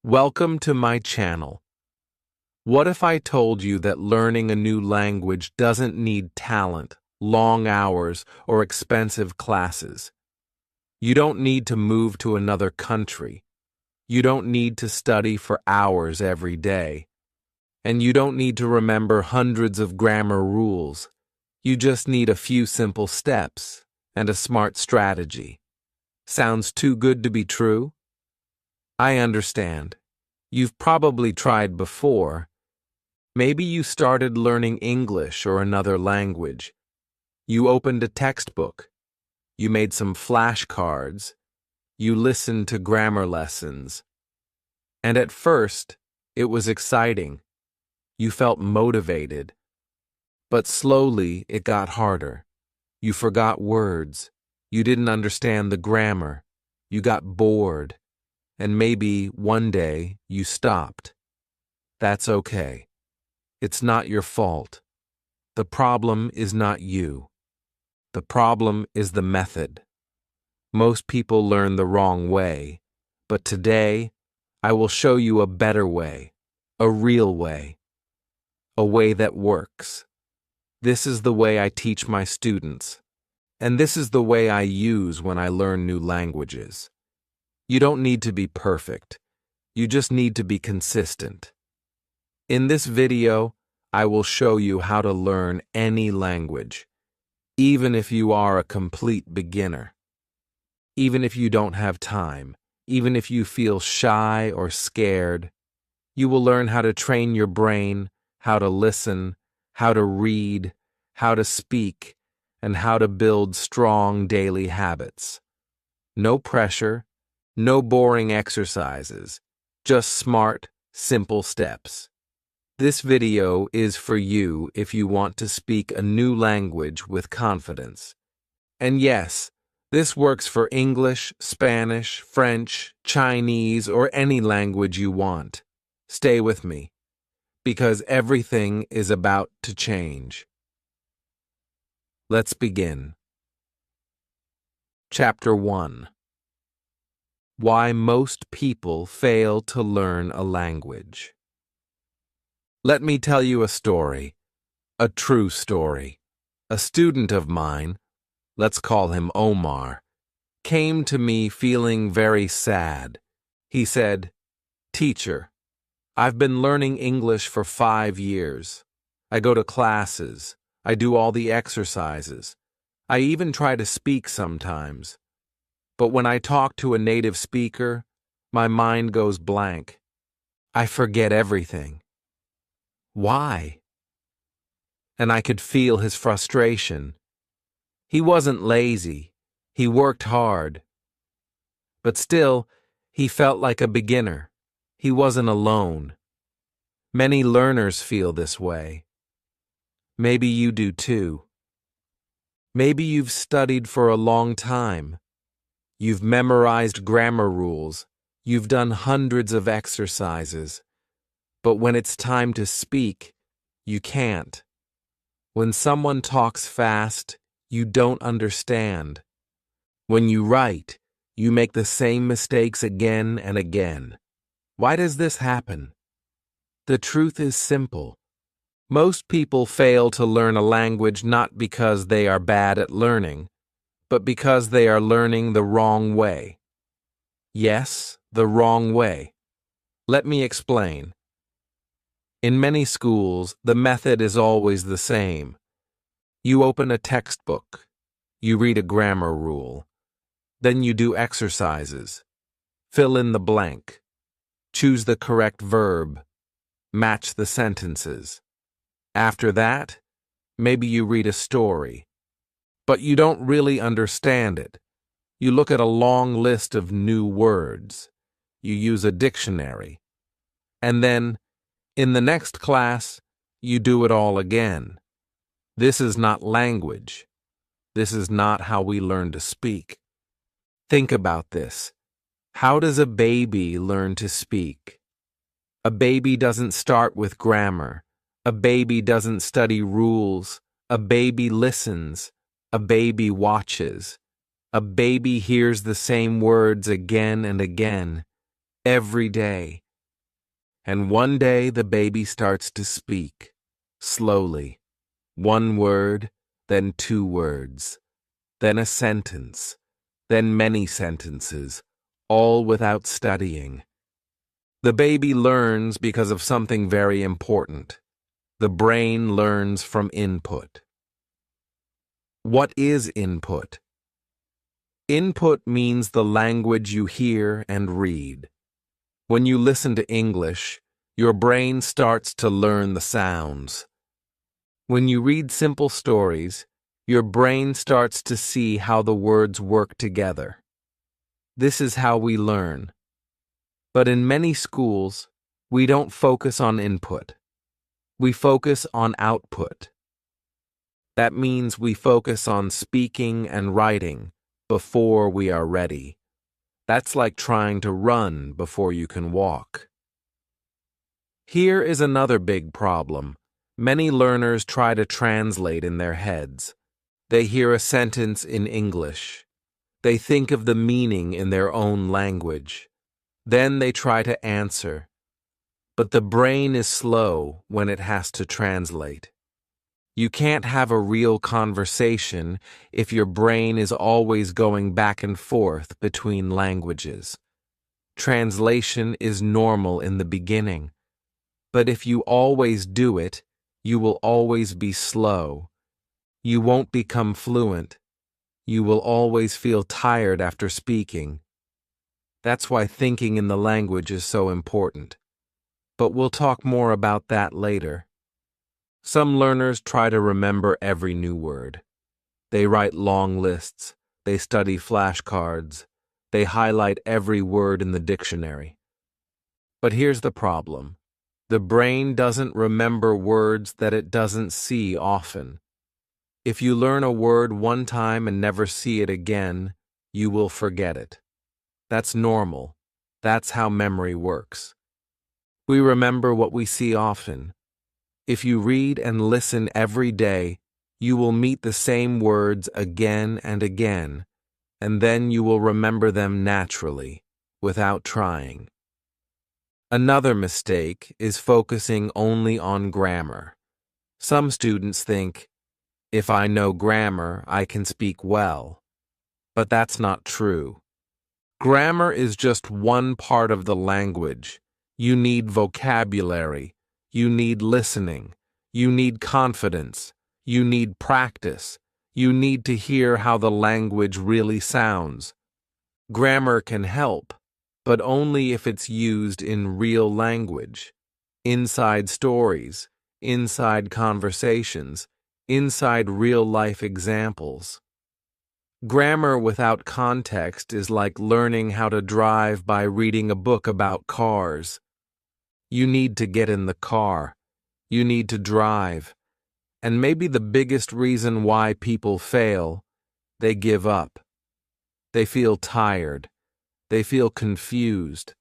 Welcome to my channel. What if I told you that learning a new language doesn't need talent, long hours, or expensive classes? You don't need to move to another country. You don't need to study for hours every day. And you don't need to remember hundreds of grammar rules. You just need a few simple steps and a smart strategy. Sounds too good to be true? I understand. You've probably tried before. Maybe you started learning English or another language. You opened a textbook. You made some flashcards. You listened to grammar lessons. And at first, it was exciting. You felt motivated. But slowly, it got harder. You forgot words. You didn't understand the grammar. You got bored. And maybe one day you stopped. That's okay. It's not your fault. The problem is not you. The problem is the method. Most people learn the wrong way, but today I will show you a better way, a real way, a way that works. This is the way I teach my students, and this is the way I use when I learn new languages. You don't need to be perfect. You just need to be consistent. In this video, I will show you how to learn any language, even if you are a complete beginner. Even if you don't have time, even if you feel shy or scared, you will learn how to train your brain, how to listen, how to read, how to speak, and how to build strong daily habits. No pressure. No boring exercises, just smart, simple steps. This video is for you if you want to speak a new language with confidence. And yes, this works for English, Spanish, French, Chinese, or any language you want. Stay with me, because everything is about to change. Let's begin. Chapter 1. Why most people fail to learn a language. Let me tell you a story, a true story. A student of mine, let's call him Omar, came to me feeling very sad. He said, "Teacher, I've been learning English for 5 years. I go to classes. I do all the exercises. I even try to speak sometimes. But when I talk to a native speaker, my mind goes blank. I forget everything. Why?" And I could feel his frustration. He wasn't lazy. He worked hard. But still, he felt like a beginner. He wasn't alone. Many learners feel this way. Maybe you do too. Maybe you've studied for a long time. You've memorized grammar rules. You've done hundreds of exercises. But when it's time to speak, you can't. When someone talks fast, you don't understand. When you write, you make the same mistakes again and again. Why does this happen? The truth is simple. Most people fail to learn a language not because they are bad at learning, but because they are learning the wrong way. Yes, the wrong way. Let me explain. In many schools, the method is always the same. You open a textbook. You read a grammar rule. Then you do exercises. Fill in the blank. Choose the correct verb. Match the sentences. After that, maybe you read a story. But you don't really understand it. You look at a long list of new words. You use a dictionary. And then, in the next class, you do it all again. This is not language. This is not how we learn to speak. Think about this. How does a baby learn to speak? A baby doesn't start with grammar. A baby doesn't study rules. A baby listens. A baby watches. A baby hears the same words again and again, every day, And one day the baby starts to speak, slowly. One word, then two words, then a sentence, then many sentences, all without studying. The baby learns because of something very important. The brain learns from input. What is input? Input means the language you hear and read. When you listen to English, your brain starts to learn the sounds. When you read simple stories, your brain starts to see how the words work together. This is how we learn. But in many schools, we don't focus on input. We focus on output. That means we focus on speaking and writing before we are ready. That's like trying to run before you can walk. Here is another big problem. Many learners try to translate in their heads. They hear a sentence in English. They think of the meaning in their own language. Then they try to answer. But the brain is slow when it has to translate. You can't have a real conversation if your brain is always going back and forth between languages. Translation is normal in the beginning, but if you always do it, you will always be slow. You won't become fluent. You will always feel tired after speaking. That's why thinking in the language is so important. But we'll talk more about that later. Some learners try to remember every new word. They write long lists. They study flashcards. They highlight every word in the dictionary. But here's the problem. The brain doesn't remember words that it doesn't see often. If you learn a word one time and never see it again, you will forget it. That's normal. That's how memory works. We remember what we see often. If you read and listen every day, you will meet the same words again and again, and then you will remember them naturally, without trying. Another mistake is focusing only on grammar. Some students think, if I know grammar, I can speak well. But that's not true. Grammar is just one part of the language. You need vocabulary. You need listening. You need confidence. You need practice. You need to hear how the language really sounds. Grammar can help, but only if it's used in real language, inside stories, inside conversations, inside real-life examples. Grammar without context is like learning how to drive by reading a book about cars. You need to get in the car. You need to drive. And maybe the biggest reason why people fail, they give up. They feel tired. They feel confused.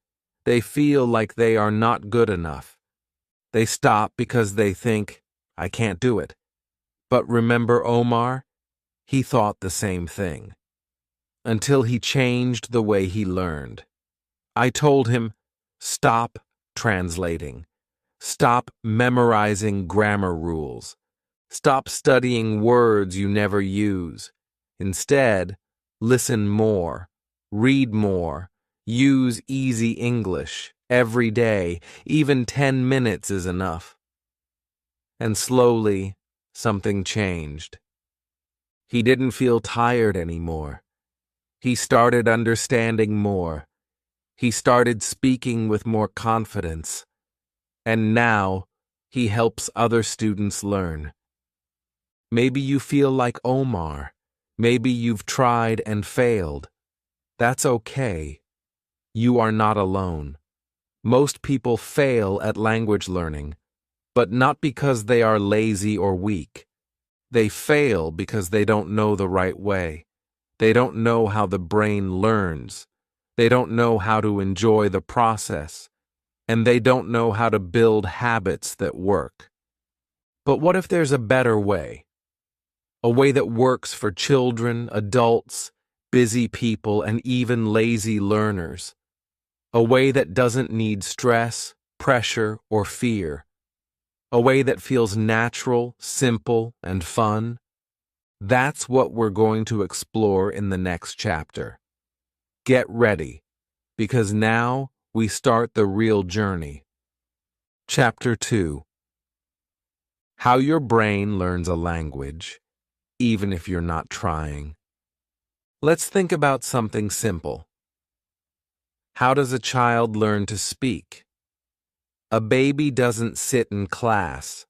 They feel like they are not good enough. They stop because they think, I can't do it. But remember Omar? He thought the same thing. Until he changed the way he learned. I told him, stop translating. Stop memorizing grammar rules. Stop studying words you never use. Instead, listen more, read more, use easy English every day. Even 10 minutes is enough. And slowly, something changed. He didn't feel tired anymore. He started understanding more. He started speaking with more confidence. And now, he helps other students learn. Maybe you feel like Omar. Maybe you've tried and failed. That's okay. You are not alone. Most people fail at language learning, but not because they are lazy or weak. They fail because they don't know the right way. They don't know how the brain learns. They don't know how to enjoy the process. And they don't know how to build habits that work. But what if there's a better way? A way that works for children, adults, busy people, and even lazy learners. A way that doesn't need stress, pressure, or fear. A way that feels natural, simple, and fun. That's what we're going to explore in the next chapter. Get ready, because now we start the real journey. Chapter 2. How your brain learns a language, even if you're not trying. Let's think about something simple. How does a child learn to speak? A baby doesn't sit in class.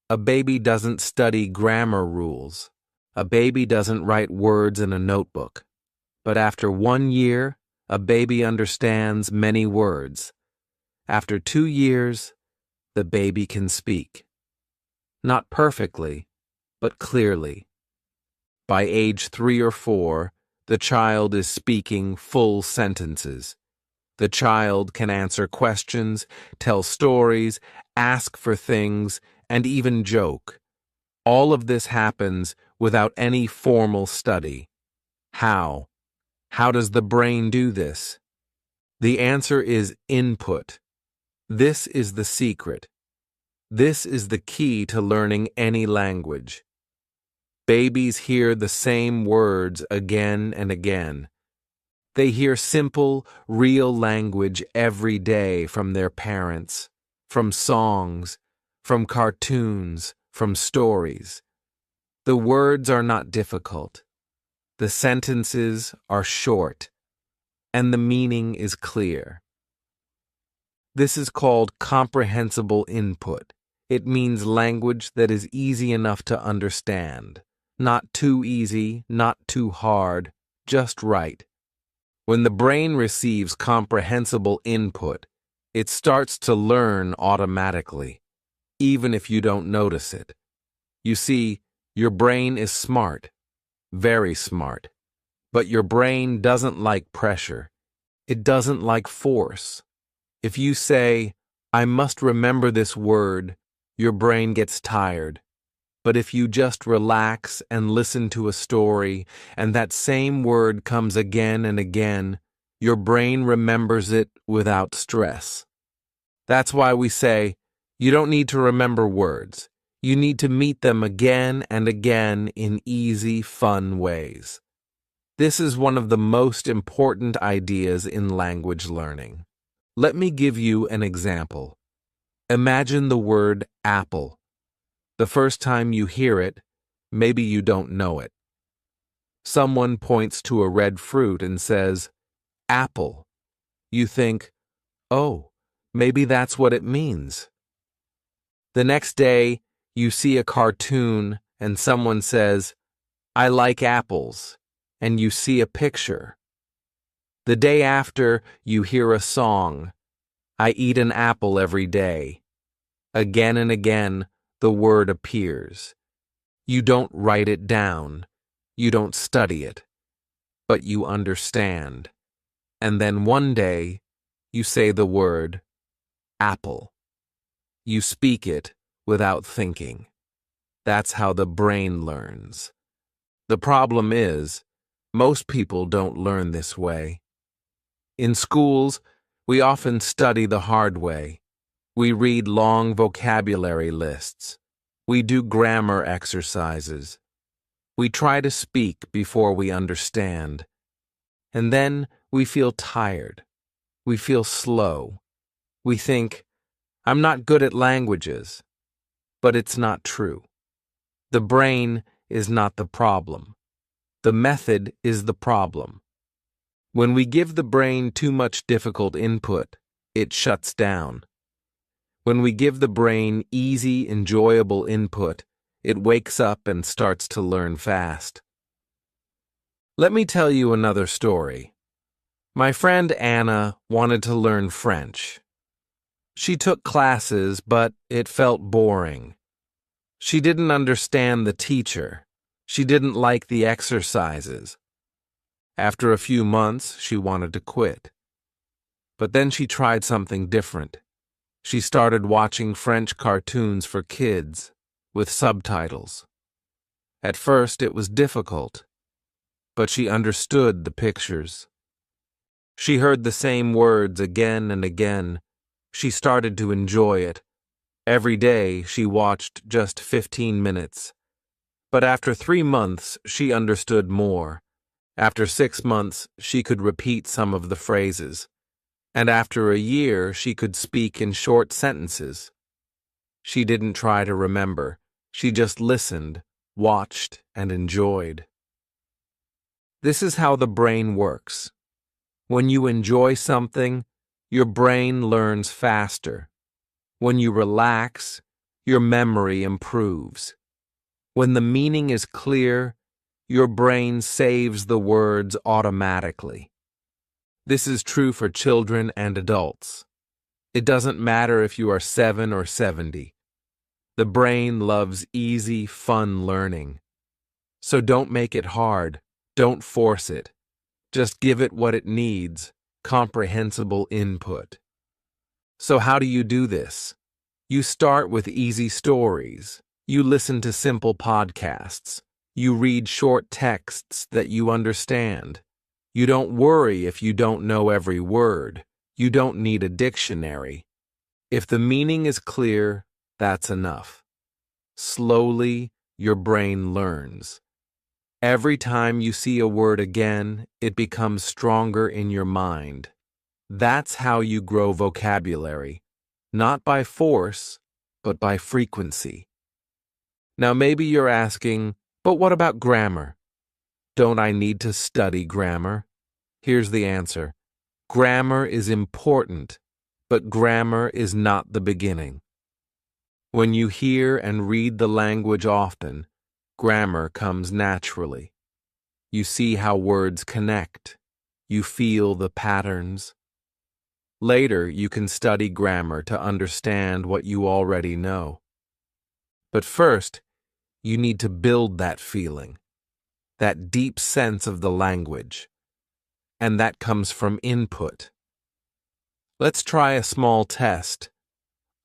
A baby doesn't study grammar rules. A baby doesn't write words in a notebook. But after 1 year, a baby understands many words. After 2 years, the baby can speak. Not perfectly, but clearly. By age 3 or 4, the child is speaking full sentences. The child can answer questions, tell stories, ask for things, and even joke. All of this happens without any formal study. How? How does the brain do this? The answer is input. This is the secret. This is the key to learning any language. Babies hear the same words again and again. They hear simple, real language every day from their parents, from songs, from cartoons, from stories. The words are not difficult. The sentences are short, and the meaning is clear. This is called comprehensible input. It means language that is easy enough to understand. Not too easy, not too hard, just right. When the brain receives comprehensible input, it starts to learn automatically, even if you don't notice it. You see, your brain is smart, very smart, but your brain doesn't like pressure. It doesn't like force. If you say, "I must remember this word," your brain gets tired. But if you just relax and listen to a story, and that same word comes again and again, your brain remembers it without stress. That's why we say, you don't need to remember words. You need to meet them again and again in easy, fun ways. This is one of the most important ideas in language learning. Let me give you an example. Imagine the word apple. The first time you hear it, maybe you don't know it. Someone points to a red fruit and says, "Apple." You think, "Oh, maybe that's what it means." The next day, you see a cartoon and someone says, "I like apples," and you see a picture. The day after, you hear a song, "I eat an apple every day." Again and again, the word appears. You don't write it down. You don't study it. But you understand. And then one day, you say the word apple. You speak it without thinking. That's how the brain learns. The problem is, most people don't learn this way. In schools, we often study the hard way. We read long vocabulary lists. We do grammar exercises. We try to speak before we understand. And then we feel tired. We feel slow. We think, "I'm not good at languages." But it's not true. The brain is not the problem. The method is the problem. When we give the brain too much difficult input, it shuts down. When we give the brain easy, enjoyable input, it wakes up and starts to learn fast. Let me tell you another story. My friend Anna wanted to learn French. She took classes, but it felt boring. She didn't understand the teacher. She didn't like the exercises. After a few months, she wanted to quit. But then she tried something different. She started watching French cartoons for kids, with subtitles. At first, it was difficult, but she understood the pictures. She heard the same words again and again, She started to enjoy it. Every day she watched just 15 minutes. But after 3 months, she understood more. After 6 months, she could repeat some of the phrases. And after a year, she could speak in short sentences. She didn't try to remember. She just listened, watched, and enjoyed. This is how the brain works. When you enjoy something, your brain learns faster. When you relax, your memory improves. When the meaning is clear, your brain saves the words automatically. This is true for children and adults. It doesn't matter if you are 7 or 70. The brain loves easy, fun learning. So don't make it hard. Don't force it. Just give it what it needs, comprehensible input. So how do you do this? You start with easy stories. You listen to simple podcasts. You read short texts that you understand. You don't worry if you don't know every word. You don't need a dictionary. If the meaning is clear, that's enough. Slowly, your brain learns. Every time you see a word again, it becomes stronger in your mind. That's how you grow vocabulary, not by force, but by frequency. Now maybe you're asking, but what about grammar? Don't I need to study grammar? Here's the answer. Grammar is important, but grammar is not the beginning. When you hear and read the language often, grammar comes naturally. You see how words connect. You feel the patterns. Later, you can study grammar to understand what you already know. But first, you need to build that feeling, that deep sense of the language. And that comes from input. Let's try a small test.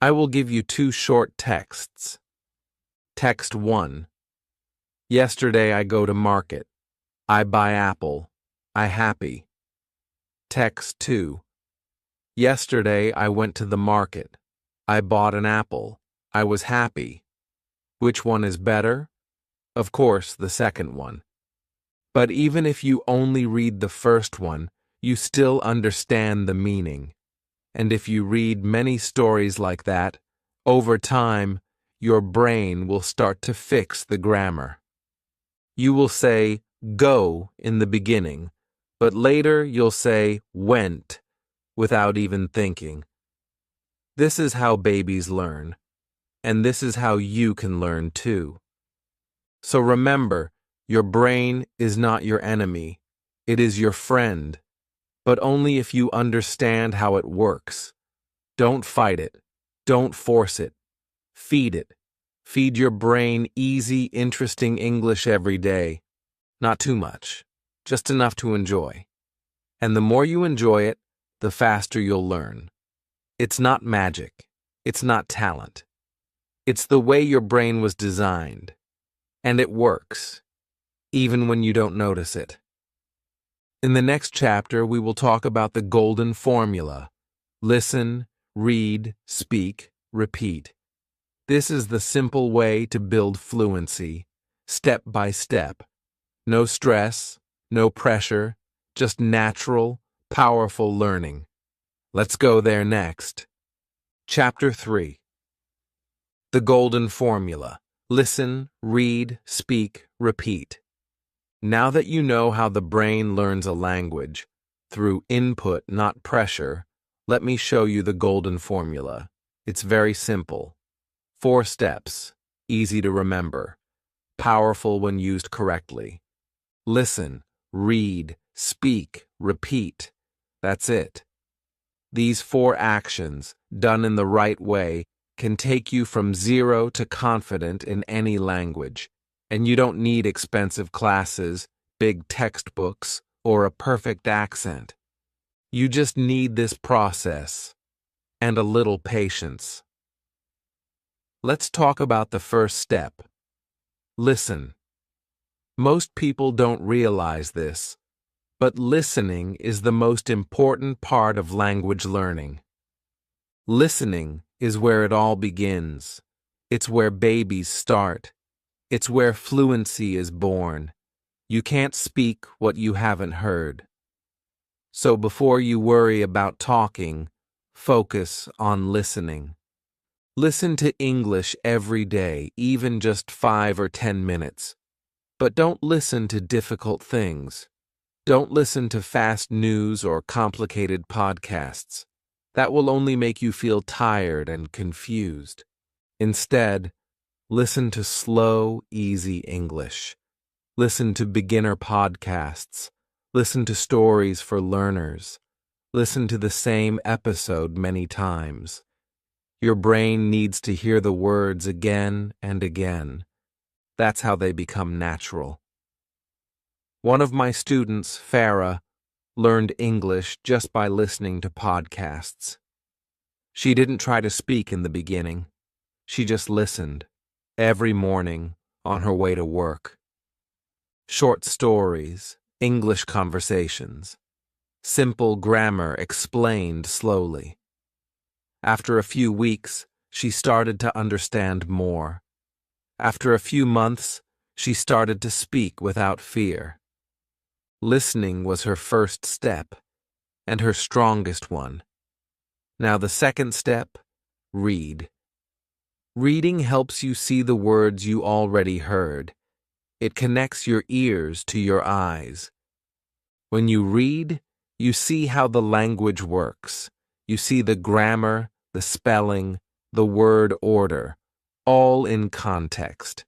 I will give you 2 short texts. Text 1. Yesterday I go to market. I buy apple. I happy. Text 2. Yesterday I went to the market. I bought an apple. I was happy. Which one is better? Of course, the second one. But even if you only read the first one, you still understand the meaning. And if you read many stories like that, over time, your brain will start to fix the grammar. You will say go in the beginning, but later you'll say went without even thinking. This is how babies learn, and this is how you can learn too. So remember, your brain is not your enemy. It is your friend, but only if you understand how it works. Don't fight it. Don't force it. Feed it. Feed your brain easy, interesting English every day. Not too much, just enough to enjoy. And the more you enjoy it, the faster you'll learn. It's not magic. It's not talent. It's the way your brain was designed. And it works, even when you don't notice it. In the next chapter, we will talk about the golden formula. Listen, read, speak, repeat. This is the simple way to build fluency, step by step. No stress, no pressure, just natural, powerful learning. Let's go there next. Chapter 3. The golden formula. Listen, read, speak, repeat. Now that you know how the brain learns a language, through input, not pressure, let me show you the golden formula. It's very simple. 4 steps, easy to remember, powerful when used correctly. Listen, read, speak, repeat. That's it. These 4 actions, done in the right way, can take you from 0 to confident in any language. And you don't need expensive classes, big textbooks, or a perfect accent. You just need this process and a little patience. Let's talk about the first step. Listen. Most people don't realize this, but listening is the most important part of language learning. Listening is where it all begins. It's where babies start. It's where fluency is born. You can't speak what you haven't heard. So before you worry about talking, focus on listening. Listen to English every day, even just 5 or 10 minutes. But don't listen to difficult things. Don't listen to fast news or complicated podcasts. That will only make you feel tired and confused. Instead, listen to slow, easy English. Listen to beginner podcasts. Listen to stories for learners. Listen to the same episode many times. Your brain needs to hear the words again and again. That's how they become natural. One of my students, Farah, learned English just by listening to podcasts. She didn't try to speak in the beginning. She just listened, every morning on her way to work. Short stories, English conversations, simple grammar explained slowly. After a few weeks, she started to understand more. After a few months, she started to speak without fear. Listening was her first step, and her strongest one. Now the second step, read. Reading helps you see the words you already heard. It connects your ears to your eyes. When you read, you see how the language works. You see the grammar, the spelling, the word order, all in context.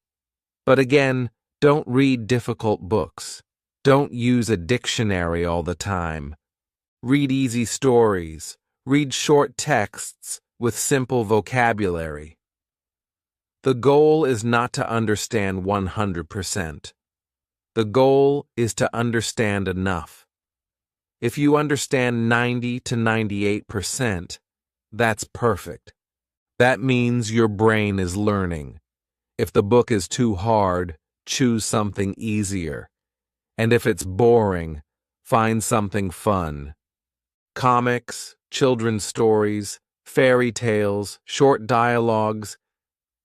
But again, don't read difficult books. Don't use a dictionary all the time. Read easy stories. Read short texts with simple vocabulary. The goal is not to understand 100%. The goal is to understand enough. If you understand 90 to 98%, that's perfect. That means your brain is learning. If the book is too hard, choose something easier. And if it's boring, find something fun. Comics, children's stories, fairy tales, short dialogues,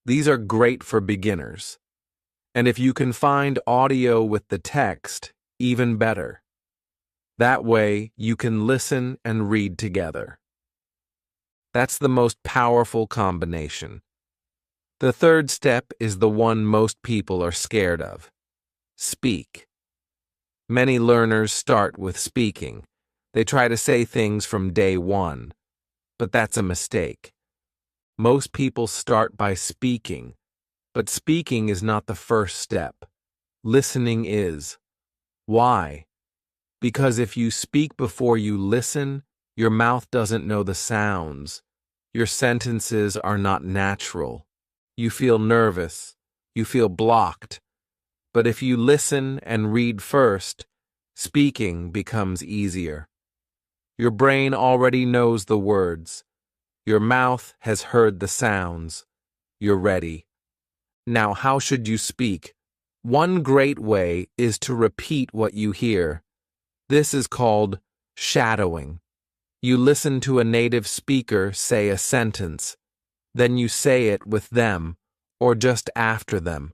these are great for beginners. And if you can find audio with the text, even better. That way, you can listen and read together. That's the most powerful combination. The third step is the one most people are scared of. Speak. Many learners start with speaking. They try to say things from day one, but that's a mistake. Most people start by speaking, but speaking is not the first step. Listening is. Why? Because if you speak before you listen, your mouth doesn't know the sounds. Your sentences are not natural. You feel nervous. You feel blocked. But if you listen and read first, speaking becomes easier. Your brain already knows the words. Your mouth has heard the sounds. You're ready. Now, how should you speak? One great way is to repeat what you hear. This is called shadowing. You listen to a native speaker say a sentence. Then you say it with them, or just after them.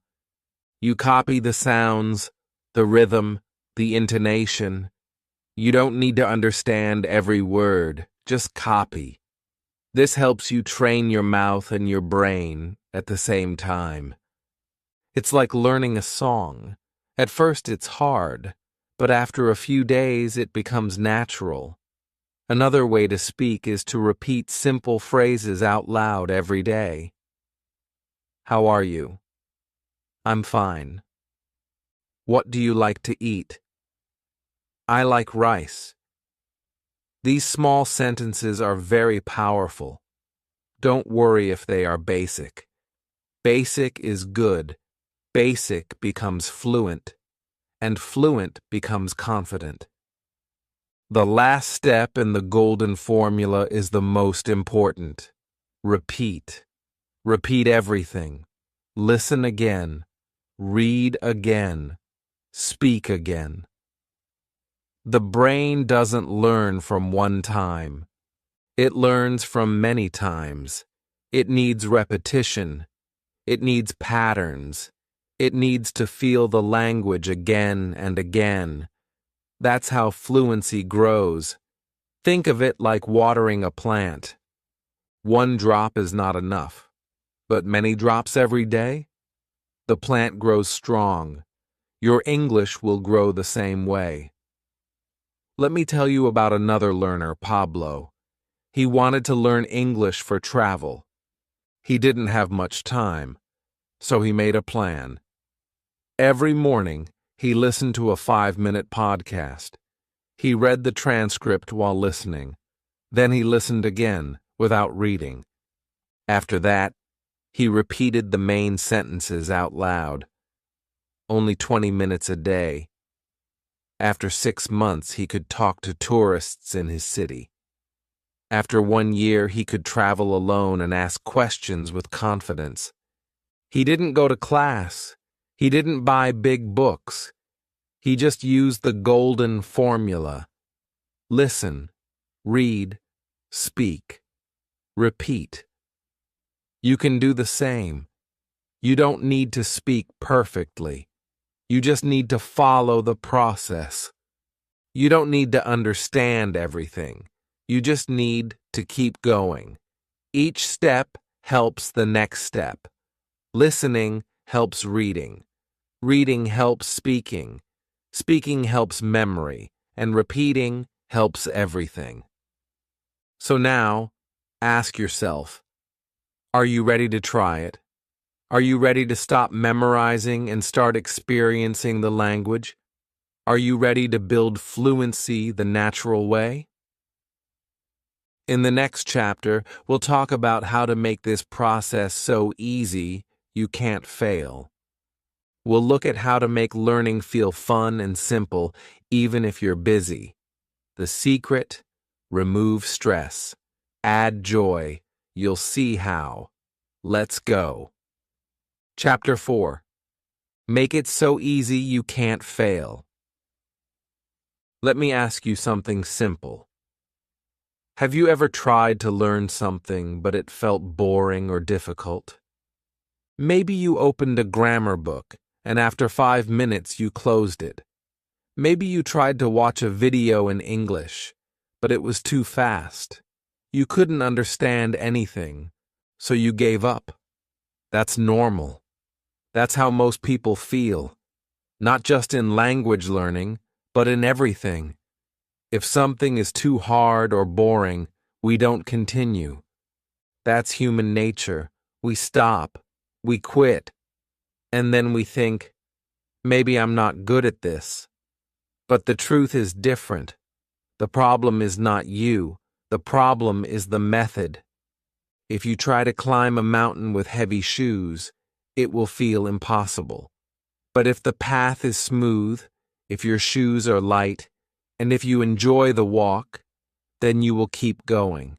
You copy the sounds, the rhythm, the intonation. You don't need to understand every word, just copy. This helps you train your mouth and your brain at the same time. It's like learning a song. At first it's hard, but after a few days it becomes natural. Another way to speak is to repeat simple phrases out loud every day. How are you? I'm fine. What do you like to eat? I like rice. These small sentences are very powerful. Don't worry if they are basic. Basic is good. Basic becomes fluent, and fluent becomes confident. The last step in the golden formula is the most important. Repeat. Repeat everything. Listen again. Read again. Speak again. The brain doesn't learn from one time. It learns from many times. It needs repetition. It needs patterns. It needs to feel the language again and again. That's how fluency grows. Think of it like watering a plant. One drop is not enough, but many drops every day? The plant grows strong. Your English will grow the same way. Let me tell you about another learner, Pablo. He wanted to learn English for travel. He didn't have much time, so he made a plan. Every morning, he listened to a 5-minute podcast. He read the transcript while listening. Then he listened again, without reading. After that, he repeated the main sentences out loud. Only 20 minutes a day. After 6 months, he could talk to tourists in his city. After 1 year, he could travel alone and ask questions with confidence. He didn't go to class. He didn't buy big books. He just used the golden formula. Listen, read, speak, repeat. You can do the same. You don't need to speak perfectly. You just need to follow the process. You don't need to understand everything. You just need to keep going. Each step helps the next step. Listening helps reading. Reading helps speaking. Speaking helps memory. And repeating helps everything. So now, ask yourself, are you ready to try it? Are you ready to stop memorizing and start experiencing the language? Are you ready to build fluency the natural way? In the next chapter, we'll talk about how to make this process so easy you can't fail. We'll look at how to make learning feel fun and simple, even if you're busy. The secret: remove stress. Add joy. You'll see how. Let's go. Chapter 4. Make it so easy you can't fail. Let me ask you something simple. Have you ever tried to learn something but it felt boring or difficult? Maybe you opened a grammar book and after 5 minutes you closed it. Maybe you tried to watch a video in English, but it was too fast. You couldn't understand anything, so you gave up. That's normal. That's how most people feel, not just in language learning, but in everything. If something is too hard or boring, we don't continue. That's human nature. We stop, we quit, and then we think, maybe I'm not good at this. But the truth is different. The problem is not you. The problem is the method. If you try to climb a mountain with heavy shoes, it will feel impossible. But if the path is smooth, if your shoes are light, and if you enjoy the walk, then you will keep going.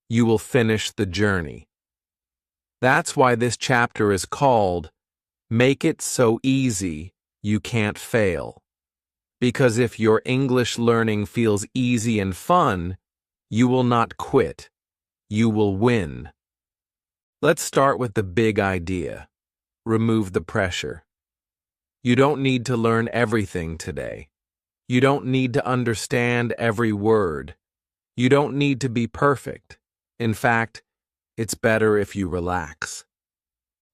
You will finish the journey. That's why this chapter is called Make It So Easy You Can't Fail. Because if your English learning feels easy and fun, you will not quit. You will win. Let's start with the big idea. Remove the pressure. You don't need to learn everything today. You don't need to understand every word. You don't need to be perfect. In fact, it's better if you relax.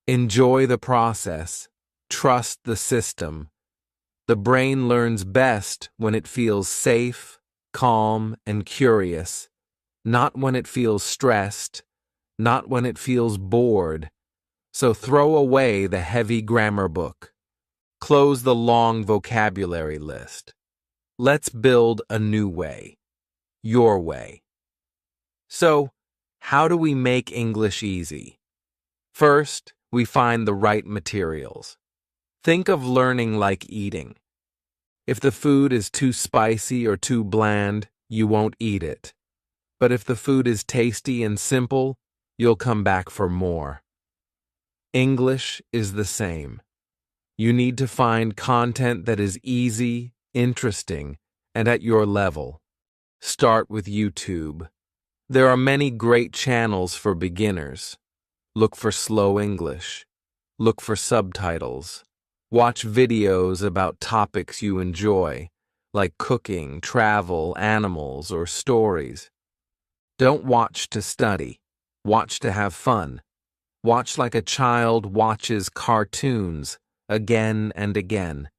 Enjoy the process. Trust the system. The brain learns best when it feels safe, calm, and curious, not when it feels stressed, not when it feels bored. So throw away the heavy grammar book. Close the long vocabulary list. Let's build a new way. Your way. So, how do we make English easy? First, we find the right materials. Think of learning like eating. If the food is too spicy or too bland, you won't eat it. But if the food is tasty and simple, you'll come back for more. English is the same. You need to find content that is easy, interesting, and at your level. Start with YouTube. There are many great channels for beginners. Look for slow English. Look for subtitles. Watch videos about topics you enjoy, like cooking, travel, animals, or stories. Don't watch to study. Watch to have fun. Watch like a child watches cartoons again and again.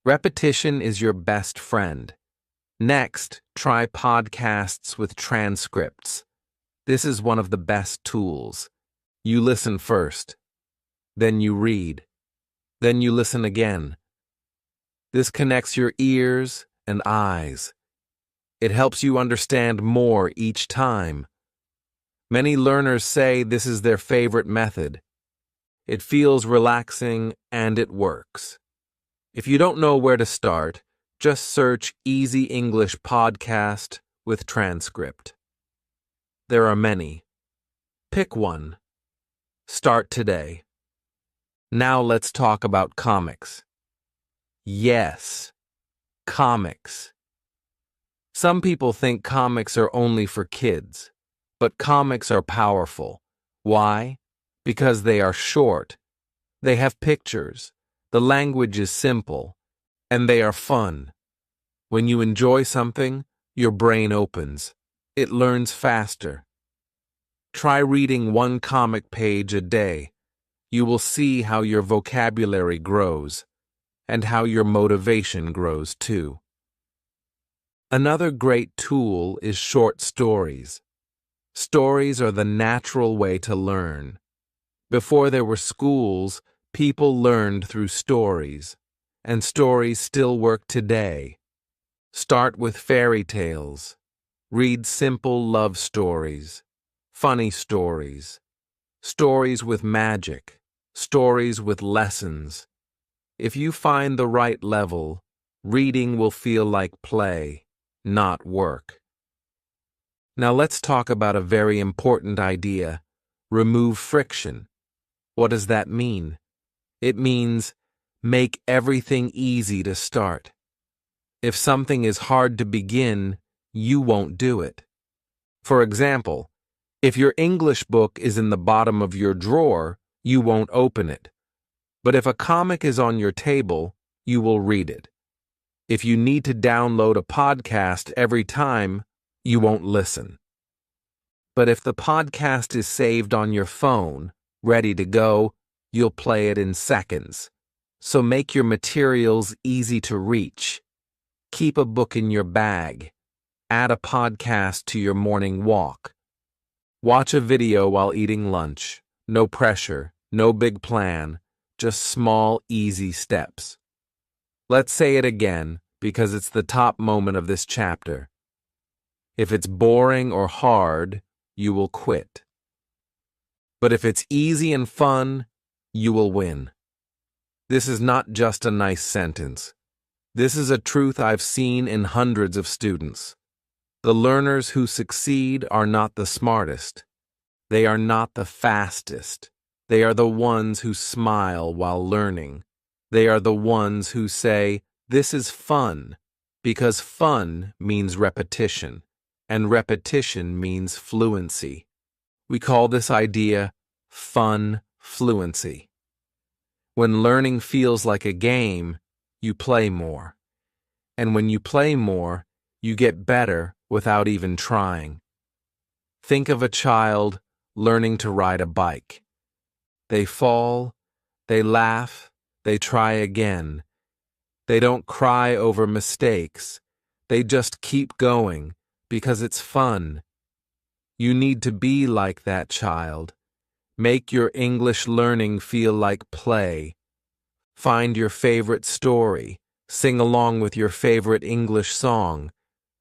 Repetition is your best friend. Next, try podcasts with transcripts. This is one of the best tools. You listen first, then you read, then you listen again. This connects your ears and eyes. It helps you understand more each time. Many learners say this is their favorite method. It feels relaxing and it works. If you don't know where to start, just search Easy English Podcast with transcript. There are many. Pick one. Start today. Now let's talk about comics. Yes, comics. Some people think comics are only for kids, but comics are powerful. Why? Because they are short. They have pictures. The language is simple. And they are fun. When you enjoy something, your brain opens. It learns faster. Try reading one comic page a day. You will see how your vocabulary grows, and how your motivation grows too. Another great tool is short stories. Stories are the natural way to learn. Before there were schools, people learned through stories, and stories still work today. Start with fairy tales. Read simple love stories, funny stories, stories with magic, stories with lessons. If you find the right level, reading will feel like play, not work. Now let's talk about a very important idea: remove friction. What does that mean? It means make everything easy to start. If something is hard to begin, you won't do it. For example, if your English book is in the bottom of your drawer, you won't open it. But if a comic is on your table, you will read it. If you need to download a podcast every time, you won't listen. But if the podcast is saved on your phone, ready to go, you'll play it in seconds. So make your materials easy to reach. Keep a book in your bag. Add a podcast to your morning walk. Watch a video while eating lunch. No pressure, no big plan, just small, easy steps. Let's say it again, because it's the top moment of this chapter. If it's boring or hard, you will quit. But if it's easy and fun, you will win. This is not just a nice sentence. This is a truth I've seen in hundreds of students. The learners who succeed are not the smartest. They are not the fastest. They are the ones who smile while learning. They are the ones who say, "This is fun," because fun means repetition, and repetition means fluency. We call this idea fun fluency. When learning feels like a game, you play more. And when you play more, you get better without even trying. Think of a child learning to ride a bike. They fall, they laugh, they try again. They don't cry over mistakes. They just keep going because it's fun. You need to be like that child. Make your English learning feel like play. Find your favorite story. Sing along with your favorite English song.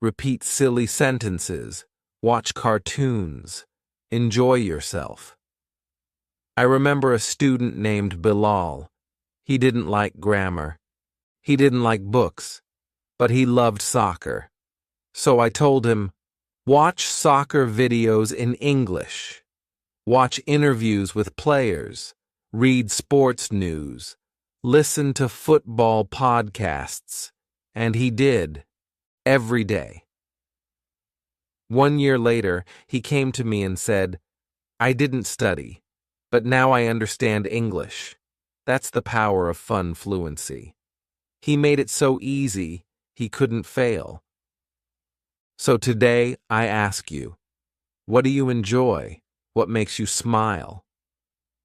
Repeat silly sentences. Watch cartoons. Enjoy yourself. I remember a student named Bilal. He didn't like grammar. He didn't like books, but he loved soccer. So I told him, watch soccer videos in English. Watch interviews with players. Read sports news. Listen to football podcasts. And he did, every day. 1 year later, he came to me and said, "I didn't study, but now I understand English." That's the power of fun fluency. He made it so easy, he couldn't fail. So today, I ask you, what do you enjoy? What makes you smile?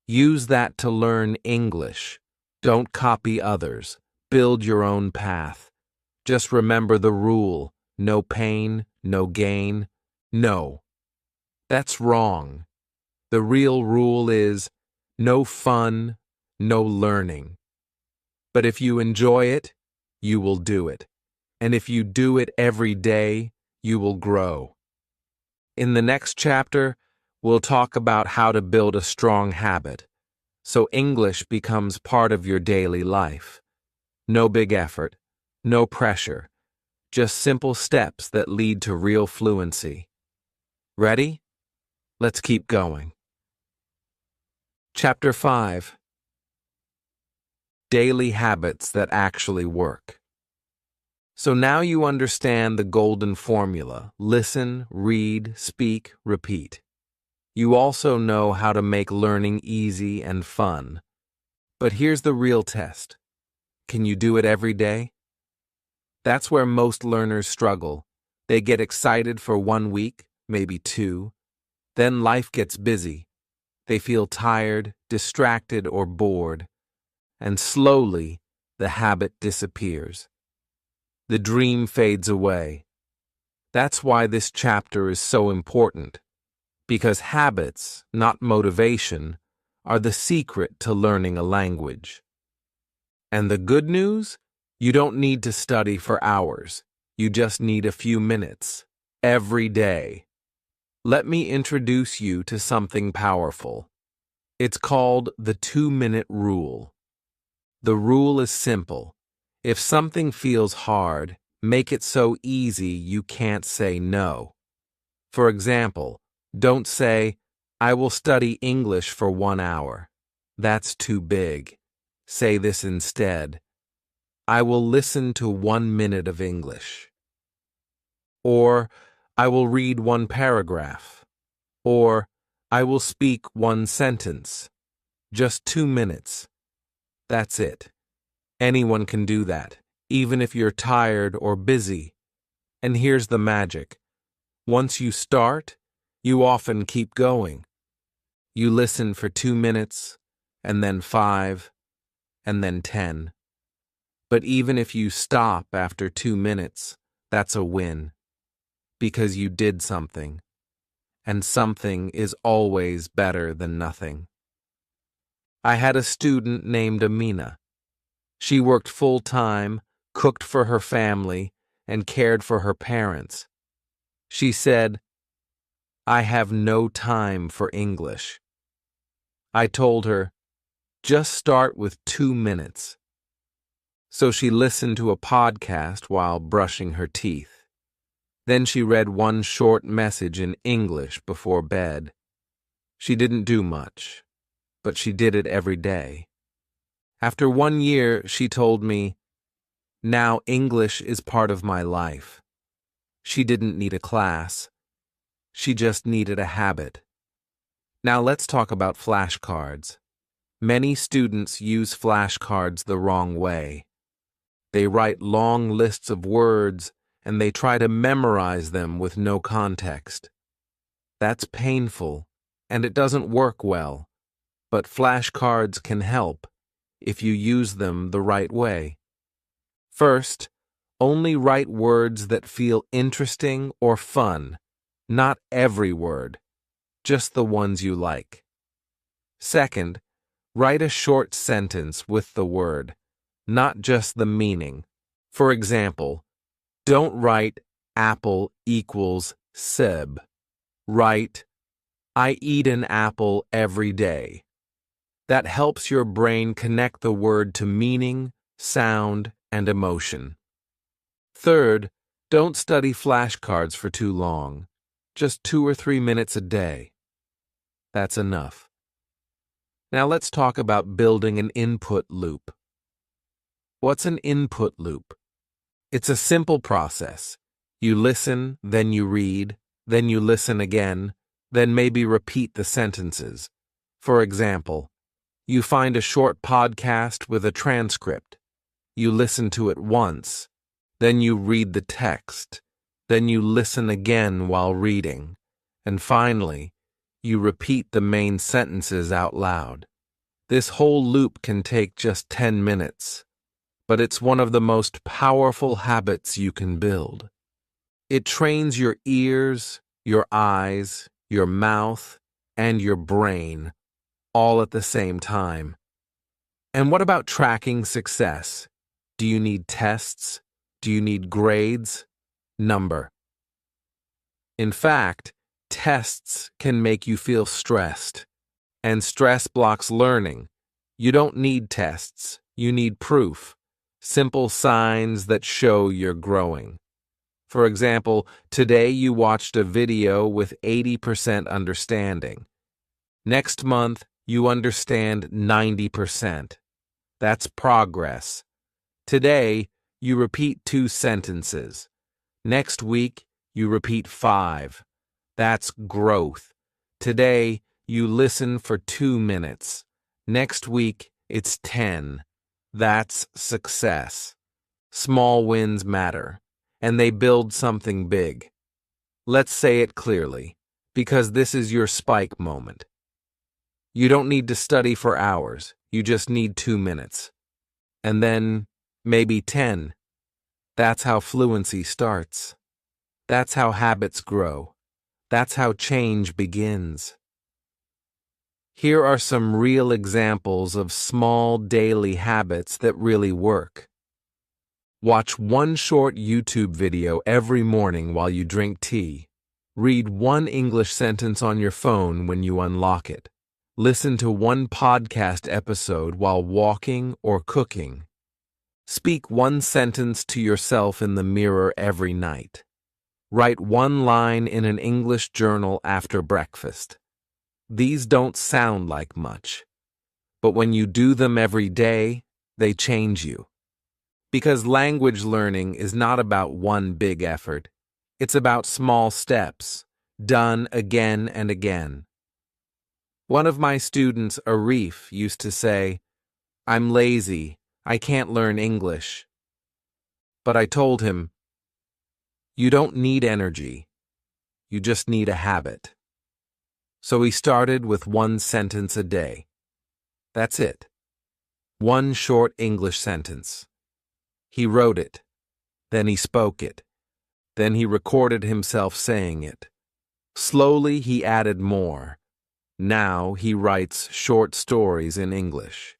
Use that to learn English. Don't copy others. Build your own path. Just remember the rule: no pain, no gain. No, that's wrong. The real rule is no fun, no learning. But if you enjoy it, you will do it. And if you do it every day, you will grow. In the next chapter, we'll talk about how to build a strong habit, so English becomes part of your daily life. No big effort, no pressure, just simple steps that lead to real fluency. Ready? Let's keep going. Chapter 5. Daily habits that actually work. So now you understand the golden formula: listen, read, speak, repeat. You also know how to make learning easy and fun. But here's the real test. Can you do it every day? That's where most learners struggle. They get excited for 1 week, maybe 2. Then life gets busy. They feel tired, distracted, or bored. And slowly, the habit disappears. The dream fades away. That's why this chapter is so important. Because habits, not motivation, are the secret to learning a language. And the good news? You don't need to study for hours. You just need a few minutes, every day. Let me introduce you to something powerful. It's called the 2-minute rule. The rule is simple. If something feels hard, make it so easy you can't say no. For example, don't say, "I will study English for 1 hour." That's too big. Say this instead: "I will listen to 1 minute of English." Or, "I will read 1 paragraph." Or, "I will speak 1 sentence." Just 2 minutes. That's it. Anyone can do that, even if you're tired or busy. And here's the magic. Once you start, you often keep going. You listen for 2 minutes, and then 5, and then 10. But even if you stop after 2 minutes, that's a win. Because you did something. And something is always better than nothing. I had a student named Amina. She worked full-time, cooked for her family, and cared for her parents. She said, "I have no time for English." I told her, "Just start with 2 minutes." So she listened to a podcast while brushing her teeth. Then she read 1 short message in English before bed. She didn't do much, but she did it every day. After 1 year, she told me, "Now English is part of my life." She didn't need a class. She just needed a habit. Now let's talk about flashcards. Many students use flashcards the wrong way. They write long lists of words and they try to memorize them with no context. That's painful, and it doesn't work well, but flashcards can help if you use them the right way. First, only write words that feel interesting or fun, not every word, just the ones you like. Second, write a short sentence with the word, not just the meaning. For example, don't write apple equals seb. Write, "I eat an apple every day." That helps your brain connect the word to meaning, sound, and emotion. Third, don't study flashcards for too long. Just 2 or 3 minutes a day. That's enough. Now let's talk about building an input loop. What's an input loop? It's a simple process. You listen, then you read, then you listen again, then maybe repeat the sentences. For example, you find a short podcast with a transcript. You listen to it once, then you read the text, then you listen again while reading, and finally, you repeat the main sentences out loud. This whole loop can take just 10 minutes, but it's one of the most powerful habits you can build. It trains your ears, your eyes, your mouth, and your brain, all at the same time. And what about tracking success? Do you need tests? Do you need grades? Number. In fact, tests can make you feel stressed, and stress blocks learning. You don't need tests, you need proof, simple signs that show you're growing. For example, today you watched a video with 80% understanding. Next month, you understand 90%. That's progress. Today, you repeat 2 sentences. Next week, you repeat 5. That's growth. Today, you listen for 2 minutes. Next week, it's 10. That's success. Small wins matter, and they build something big. Let's say it clearly, because this is your spike moment. You don't need to study for hours, you just need 2 minutes. And then, maybe 10. That's how fluency starts. That's how habits grow. That's how change begins. Here are some real examples of small daily habits that really work. Watch one short YouTube video every morning while you drink tea. Read one English sentence on your phone when you unlock it. Listen to one podcast episode while walking or cooking. Speak one sentence to yourself in the mirror every night. Write one line in an English journal after breakfast. These don't sound like much, but when you do them every day, they change you. Because language learning is not about one big effort. It's about small steps, done again and again. One of my students, Arif, used to say, "I'm lazy, I can't learn English." But I told him, "You don't need energy, you just need a habit." So he started with one sentence a day. That's it. One short English sentence. He wrote it, then he spoke it, then he recorded himself saying it. Slowly he added more. Now he writes short stories in English.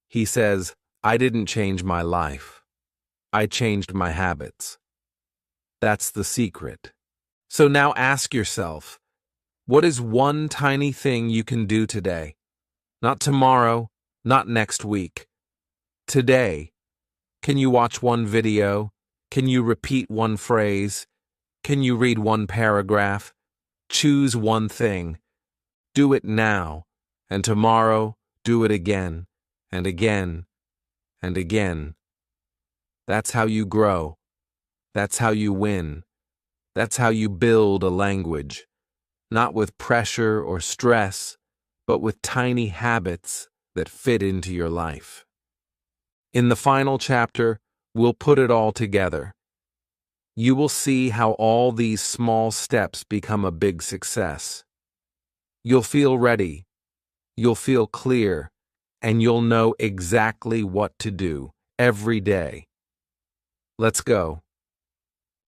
He says, "I didn't change my life. I changed my habits." That's the secret. So now ask yourself, what is one tiny thing you can do today? Not tomorrow, not next week. Today. Can you watch one video? Can you repeat one phrase? Can you read one paragraph? Choose one thing. Do it now, and tomorrow do it again, and again, and again. That's how you grow. That's how you win. That's how you build a language. Not with pressure or stress, but with tiny habits that fit into your life. In the final chapter, we'll put it all together. You will see how all these small steps become a big success. You'll feel ready, you'll feel clear, and you'll know exactly what to do every day. Let's go.